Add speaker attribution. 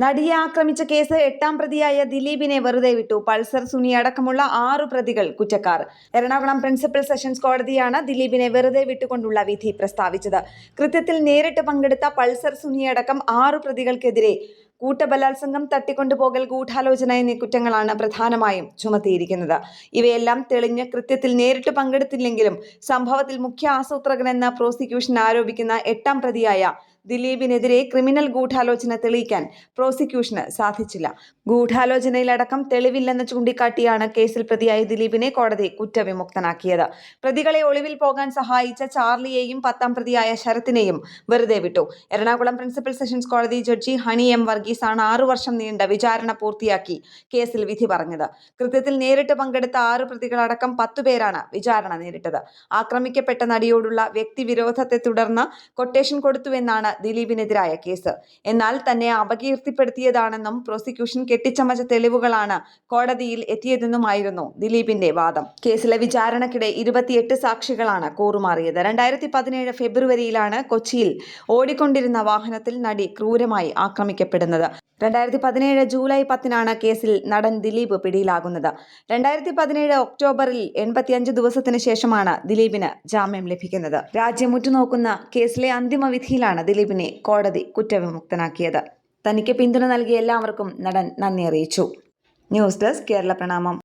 Speaker 1: നടിയെ ആക്രമിച്ച കേസ് 8ാം പ്രതിയായ ദിലീപിനെ വെറുതെ വിട്ടു. പൾസർ സുനി അടക്കമുള്ള 6 പ്രതികൾ കുറ്റക്കാർ. എറണാകുളം പ്രിൻസിപ്പൽ സെഷൻസ് കോടതിയാണ് ദിലീപിനെ വെറുതെ വിട്ടുകൊണ്ടുള്ള വിധി പ്രസ്താവിച്ചത്. കൃത്യത്തിൽ നേരിട്ട് പങ്കെടുത്ത പൾസർ സുനി അടക്കം 6 പ്രതികൾക്കെതിരെ കൂട്ടബലാത്സംഗം, തട്ടിക്കൊണ്ടുപോകൽ, ഗൂഢാലോചന എന്നീ കുറ്റങ്ങളാണ് പ്രധാനമായും ചുമത്തിയിരിക്കുന്നത്. ഇവയെല്ലാം തെളിഞ്ഞ് കൃത്യത്തിൽ നേരിട്ട് പങ്കെടുത്തില്ലെങ്കിലും സംഭവത്തിൽ മുഖ്യ ആസൂത്രകനെന്ന് പ്രോസിക്യൂഷൻ ആരോപിക്കുന്ന 8ാം പ്രതിയായ ദിലീപിനെതിരെ ക്രിമിനൽ ഗൂഢാലോചന തെളിയിക്കാൻ പ്രോസിക്യൂഷന് സാധിച്ചില്ല. ഗൂഢാലോചനയിലടക്കം തെളിവില്ലെന്ന് ചൂണ്ടിക്കാട്ടിയാണ് കേസിൽ പ്രതിയായ ദിലീപിനെ കോടതി കുറ്റവിമുക്തനാക്കിയത്. പ്രതികളെ ഒളിവിൽ പോകാൻ സഹായിച്ച ചാർലിയെയും 10ാം പ്രതിയായ ശരത്തിനെയും വെറുതെ വിട്ടു. എറണാകുളം പ്രിൻസിപ്പൽ സെഷൻസ് കോടതി ജഡ്ജി ഹണി എം വർഗീസാണ് 6 വർഷം നീണ്ട വിചാരണ പൂർത്തിയാക്കി കേസിൽ വിധി പറഞ്ഞത്. കൃത്യത്തിൽ നേരിട്ട് പങ്കെടുത്ത 6 പ്രതികളടക്കം 10 പേരാണ് വിചാരണ നേരിട്ടത്. ആക്രമിക്കപ്പെട്ട നടിയോടുള്ള വ്യക്തിവിരോധത്തെ തുടർന്ന് കൊട്ടേഷൻ കൊടുത്തുവെന്നാണ് ദിലീപിനെതിരായ കേസ്. എന്നാൽ തന്നെ അപകീർത്തിപ്പെടുത്തിയതാണെന്നും പ്രോസിക്യൂഷൻ കെട്ടിച്ചമച്ച തെളിവുകളാണ് കോടതിയിൽ എത്തിയതെന്നുമായിരുന്നു ദിലീപിന്റെ വാദം. കേസിലെ വിചാരണക്കിടെ 28 സാക്ഷികളാണ് കൂറുമാറിയത്. 2017 ഫെബ്രുവരിയിലാണ് കൊച്ചിയിൽ ഓടിക്കൊണ്ടിരുന്ന വാഹനത്തിൽ നടി ക്രൂരമായി ആക്രമിക്കപ്പെടുന്നത്. 2017 ജൂലൈ 10-നാണ് കേസിൽ നടൻ ദിലീപ് പിടിയിലാകുന്നത്. 2017 ഒക്ടോബറിൽ 85 ദിവസത്തിന് ശേഷമാണ് ദിലീപിന് ജാമ്യം ലഭിക്കുന്നത്. രാജ്യം ഉറ്റുനോക്കുന്ന കേസിലെ അന്തിമ വിധിയിലാണ് ദിലീപിനെ കോടതി കുറ്റവിമുക്തനാക്കിയത്. തനിക്ക് പിന്തുണ നൽകിയ എല്ലാവർക്കും നടൻ നന്ദി അറിയിച്ചു. ന്യൂസ് ഡെസ്ക് കേരള പ്രണാമം.